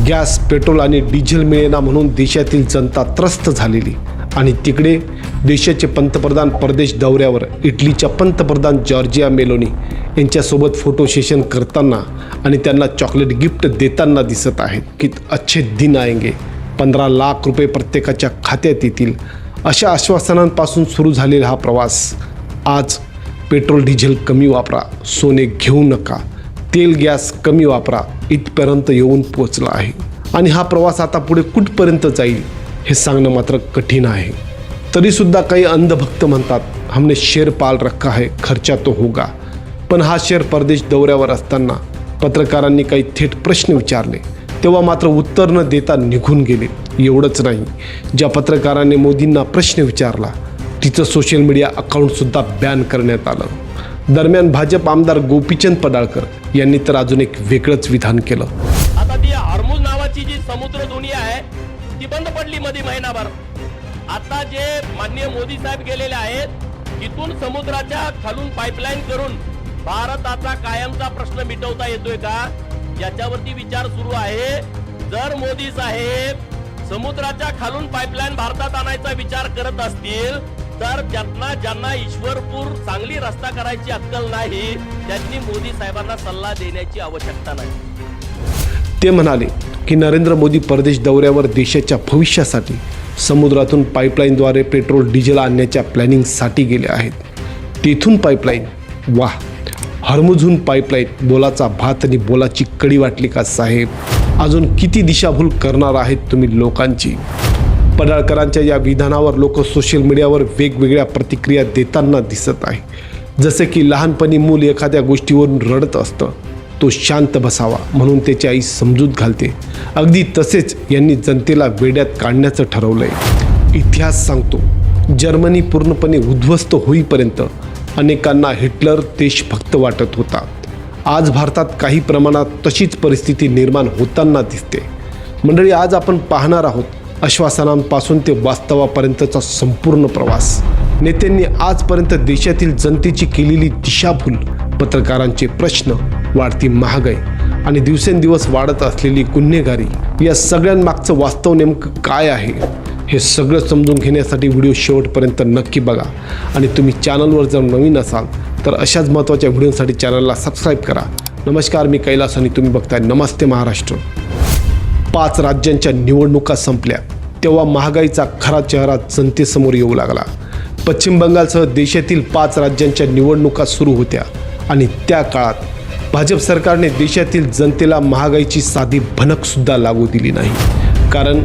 Gas, petrol आणि diesel मिळेना म्हणून देशातील जनता त्रस्त झालेली आणि तिकडे देशाचे पंतप्रधान परदेश दौऱ्यावर इटलीच्या पंतप्रधान जॉर्जिया मेलोनी यांच्यासोबत फोटो सेशन करताना आणि त्यांना चॉकलेट गिफ्ट देताना दिसत आहेत की अच्छे दिन आएंगे, 15 लाख रुपये प्रत्येकाच्या खात्यात येतील अशा आश्वासनांपासून सुरू झालेला हा प्रवास आज पेट्रोल डिझेल कमी वापरा, सोने घेऊ नका, तेल गॅस कमी वापरा इथपर्यंत येऊन पोचला आहे. आणि हा प्रवास आता पुढे कुठपर्यंत जाईल हे सांगणं मात्र कठीण आहे. तरीसुद्धा काही अंधभक्त म्हणतात हमने शेर पाल रखा है, खर्चा तो होगा. पण हा शेर परदेश दौऱ्यावर असताना पत्रकारांनी काही थेट प्रश्न विचारले तेव्हा मात्र उत्तर न देता निघून गेले. एवढंच नाही, ज्या पत्रकाराने मोदींना प्रश्न विचारला तिचं सोशल मीडिया अकाउंटसुद्धा बॅन करण्यात आलं. दरम्यान भाजप आमदार गोपीचंद पडळकर यांनी तर अजून एक वेगळंच विधान केलं. आता ती हॉर्मुझ नावाची जी समुद्र दुनिया आहे ती बंद पडली मध्ये महिनाभर. आता जे माननीय मोदी साहेब गेलेले आहेत तिथून समुद्राच्या खालून पाईपलाईन करून भारताचा कायमचा प्रश्न मिटवता येतोय का याच्यावरती विचार सुरू आहे. जर मोदी साहेब समुद्राच्या खालून पाईपलाईन भारतात आणायचा विचार करत असतील तर ज्यांना ईश्वरपूर चांगली रस्ता करायची अक्कल नाही त्यांनी मोदी साहेबांना सल्ला देण्याची आवश्यकता नाही. ते म्हणाले की नरेंद्र मोदी परदेश दौऱ्यावर देशाच्या भविष्यासाठी समुद्रातून पाईपलाईनद्वारे पेट्रोल डिझेल आणण्याच्या प्लॅनिंगसाठी गेले आहेत. तेथून पाईपलाईन, वाह, हॉर्मुझहून पाईपलाईन, बोलाचा भात आणि बोलाची कडी वाटली का साहेब? अजून किती दिशाभूल करणार आहेत तुम्ही लोकांची? पडळकरांच्या या विधानावर लोक सोशल मीडियावर वेगवेगळ्या प्रतिक्रिया देताना दिसत आहे. जसे की लहानपणी मूल एखाद्या गोष्टीवरून रडत असतं, तो शांत बसावा म्हणून त्याची आई समजूत घालते. अगदी तसेच यांनी जनतेला वेड्यात काढण्याचं ठरवलंय. इतिहास सांगतो, जर्मनी पूर्णपणे उद्ध्वस्त होईपर्यंत अनेकांना हिटलर देशभक्त वाटत होता. आज भारतात काही प्रमाणात तशीच परिस्थिती निर्माण होताना दिसते. मंडळी, आज आपण पाहणार आहोत आश्वासनांपासून ते वास्तवापर्यंतचा संपूर्ण प्रवास. नेत्यांनी आजपर्यंत देशातील जनतेची केलेली दिशाभूल, पत्रकारांचे प्रश्न, वाढती महागाई आणि दिवसेंदिवस वाढत असलेली गुन्हेगारी, या सगळ्यांमागचं वास्तव नेमकं काय आहे हे सगळं समजून घेण्यासाठी व्हिडिओ शेवटपर्यंत नक्की बघा. आणि तुम्ही चॅनलवर जर नवीन असाल तर अशाच महत्त्वाच्या व्हिडिओसाठी चॅनलला सबस्क्राईब करा. नमस्कार, मी कैलास आणि तुम्ही बघताय नमस्ते महाराष्ट्र. 5 राज्यांच्या निवडणुका संपल्या तेव्हा महागाईचा खरा चेहरा जनतेसमोर येऊ लागला. पश्चिम बंगालसह देशातील 5 राज्यांच्या निवडणुका सुरू होत्या आणि त्या काळात भाजप सरकारने देशातील जनतेला महागाईची साधी भनकसुद्धा लागू दिली नाही. कारण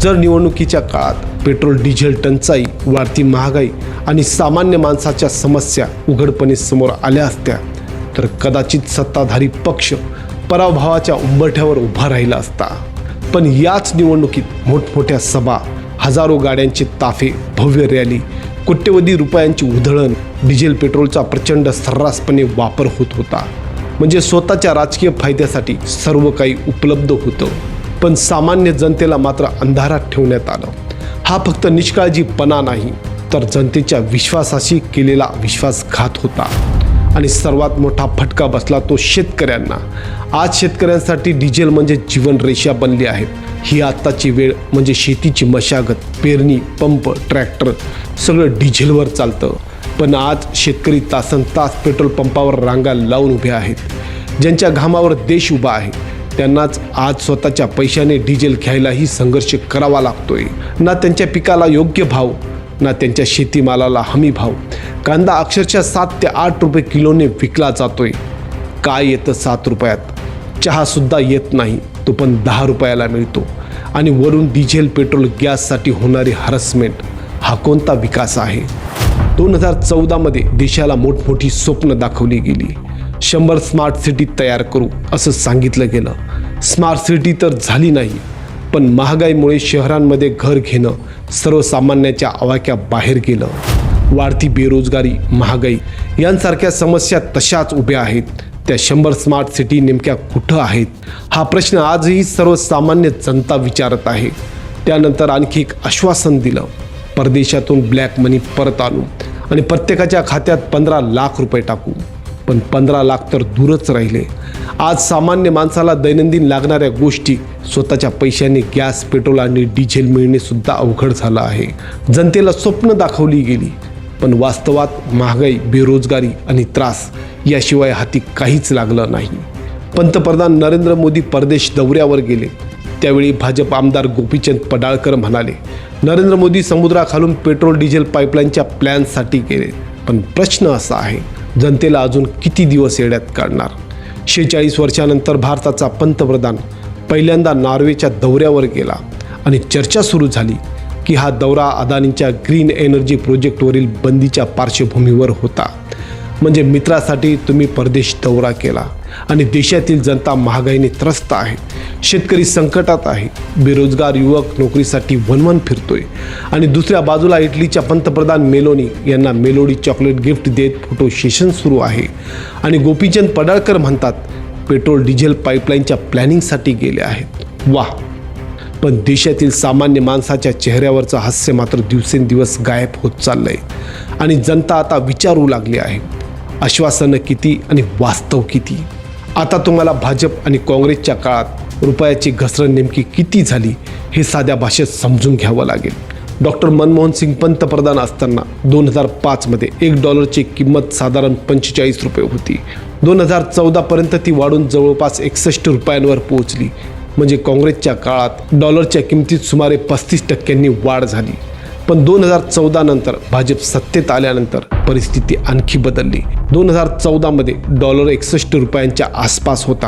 जर निवडणुकीच्या काळात पेट्रोल डिझेल टंचाई, वाढती महागाई आणि सामान्य माणसाच्या समस्या उघडपणे समोर आल्या असत्या तर कदाचित सत्ताधारी पक्ष पराभवाच्या उंबरठ्यावर उभा राहिला असता. पण याच निवडणुकीत मोठमोठ्या सभा, हजारो गाड्यांचे ताफे, भव्य रॅली, कोट्यवधी रुपयांची उधळण, डिझेल पेट्रोलचा प्रचंड सर्रासपणे वापर होत होता. म्हणजे स्वतःच्या राजकीय फायद्यासाठी सर्व काही उपलब्ध होतं, पण सामान्य जनतेला मात्र अंधारात ठेवण्यात आलं. हा फक्त निष्काळजीपणा नाही तर जनतेच्या विश्वासाशी केलेला विश्वासघात होता. आणि सर्वात मोठा फटका बसला तो शेतकऱ्यांना. आज शेतकऱ्यांसाठी डिझेल म्हणजे जीवनरेषा बनली आहे. ही आत्ताची वेळ म्हणजे शेतीची मशागत, पेरणी, पंप, ट्रॅक्टर सगळं डिझेलवर चालतं. पण आज शेतकरी तासनतास पेट्रोल पंपावर रांगा लावून उभे आहेत. ज्यांच्या घामावर देश उभा आहे त्यांनाच आज स्वतःच्या पैशाने डिझेल घ्यायलाही संघर्ष करावा लागतोय. ना त्यांच्या पिकाला योग्य भाव, ना त्यांच्या शेतीमालाला हमी भाव. कांदा अक्षरशः 7 ते 8 रुपये किलोने विकला जातोय. काय येतं 7 रुपयात? चहासुद्धा येत नाही, तो पण 10 रुपयाला मिळतो. आणि वरून डिझेल, पेट्रोल, गॅससाठी होणारी हॅरसमेंट, हा कोणता विकास आहे? 2014मध्ये देशाला मोठमोठी स्वप्न दाखवली गेली. 100 स्मार्ट सिटी तयार करू असं सांगितलं गेलं. स्मार्ट सिटी तर झाली नाही, पण महागाईमुळे शहरांमध्ये घर घेणं सर्वसामान्याच्या आवाक्याबाहेर गेलं. वाढती बेरोजगारी, महागाई यांसारख्या समस्या तशाच उभ्या आहेत. त्या 100 स्मार्ट सिटी नेमक्या कुठं आहेत हा प्रश्न आजही सर्वसामान्य जनता विचारत आहे. त्यानंतर आणखी एक आश्वासन दिलं, परदेशातून ब्लॅक मनी परत आणू आणि प्रत्येकाच्या खात्यात 15 लाख रुपये टाकू. पण 15 लाख तर दूरच राहिले. आज सामान्य माणसाला दैनंदिन लागणाऱ्या गोष्टी स्वतःच्या पैशाने गॅस, पेट्रोल आणि डिझेल मिळणे सुद्धा अवघड झालं आहे. जनतेला स्वप्न दाखवली गेली, पण वास्तवात महागाई, बेरोजगारी आणि त्रास याशिवाय हाती काहीच लागलं नाही. पंतप्रधान नरेंद्र मोदी परदेश दौऱ्यावर गेले त्यावेळी भाजप आमदार गोपीचंद पडाळकर म्हणाले, नरेंद्र मोदी समुद्राखालून पेट्रोल डिझेल पाईपलाईनच्या प्लॅनसाठी गेले. पण प्रश्न असा आहे, जनतेला अजून किती दिवस येड्यात काढणार? 46 वर्षानंतर भारताचा पंतप्रधान पहिल्यांदा नॉर्वेच्या दौऱ्यावर गेला आणि चर्चा सुरू झाली की हा दौरा अदानींच्या ग्रीन एनर्जी प्रोजेक्टवरील बंदीच्या पार्श्वभूमीवर होता. म्हणजे मित्रासाठी तुम्ही परदेश दौरा केला आणि देशातील जनता महागाईने त्रस्त आहे, शेतकरी संकटात आहे, बेरोजगार युवक नोकरीसाठी वणवण फिरतोय आणि दुसऱ्या बाजूला इटलीच्या पंतप्रधान मेलोनी यांना मेलोडी चॉकलेट गिफ्ट देत फोटो सेशन सुरू आहे. आणि गोपीचंद पडाळकर म्हणतात पेट्रोल डिझेल पाईपलाईनच्या प्लॅनिंगसाठी गेले आहेत. वाह! पण देशातील सामान्य माणसाच्या चेहऱ्यावरचं हास्य मात्र दिवसेंदिवस गायब होत चाललंय आणि जनता आता विचारू लागली आहे, आश्वासनं किती आणि वास्तव किती? आता तुम्हाला भाजप आणि काँग्रेसच्या काळात रुपयाची घसरण नेमकी किती झाली हे साध्या भाषेत समजून घ्यावं लागेल. डॉक्टर मनमोहन सिंग पंतप्रधान असताना 2005मध्ये $1ची किंमत साधारण 45 रुपये होती. 2014पर्यंत ती वाढून जवळपास 61 रुपयांवर पोहोचली. म्हणजे काँग्रेसच्या काळात डॉलरच्या किमतीत सुमारे 35% वाढ झाली. पण 2014 नंतर भाजप सत्तेत आल्यानंतर परिस्थिती आणखी बदलली. 2014मध्ये डॉलर 61 रुपयांच्या आसपास होता,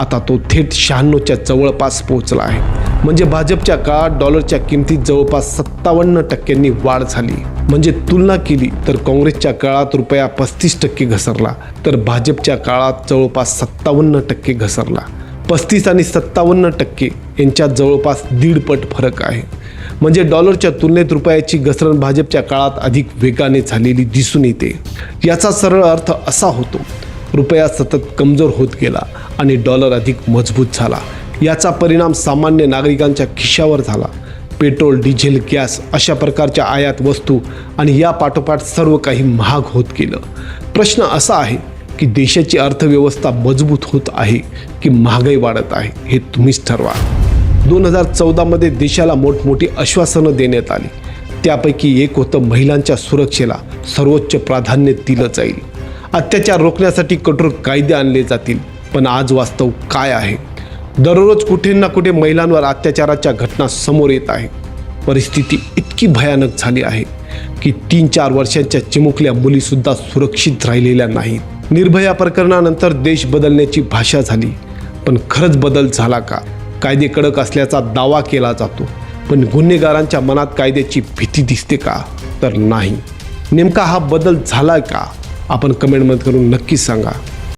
आता तो थेट 96च्या जवळपास पोहोचला आहे. म्हणजे भाजपच्या काळात डॉलरच्या किमतीत जवळपास 57% वाढ झाली. म्हणजे तुलना केली तर काँग्रेसच्या काळात रुपया 35% घसरला, तर भाजपच्या काळात जवळपास 57% घसरला. 35 आणि 57% यांच्यात जवळपास 1.5 पट फरक आहे. म्हणजे डॉलरच्या तुलनेत रुपयाची घसरण भाजपच्या काळात अधिक वेगाने झालेली दिसून येते. याचा सरळ अर्थ असा होतो, रुपया सतत कमजोर होत गेला आणि डॉलर अधिक मजबूत झाला. याचा परिणाम सामान्य नागरिकांच्या खिशावर झाला. पेट्रोल, डिझेल, गॅस अशा प्रकारच्या आयात वस्तू आणि या पाठोपाठ सर्व काही महाग होत गेलं. प्रश्न असा आहे की देशाची अर्थव्यवस्था मजबूत होत आहे की महागाई वाढत आहे, हे तुम्हीच ठरवा. 2014मध्ये देशाला मोठमोठी आश्वासनं देण्यात आली. त्यापैकी एक होतं महिलांच्या सुरक्षेला सर्वोच्च प्राधान्य दिलं जाईल, अत्याचार रोखण्यासाठी कठोर कायदे आणले जातील. पण आज वास्तव काय आहे? दररोज कुठे ना कुठे महिलांवर अत्याचाराच्या घटना समोर येत आहे. परिस्थिती इतकी भयानक झाली आहे की 3-4 वर्षांच्या चिमुकल्या मुलीसुद्धा सुरक्षित राहिलेल्या नाहीत. निर्भया प्रकरणानंतर देश बदलण्याची भाषा झाली, पण खरंच बदल झाला का? कायदे कडक असल्याचा दावा केला जातो, पण गुन्हेगारांच्या मनात कायद्याची भीती दिसते का? तर नाही. नेमका हा बदल झाला का? आपण कमेंटमध्ये करून नक्की सांगा.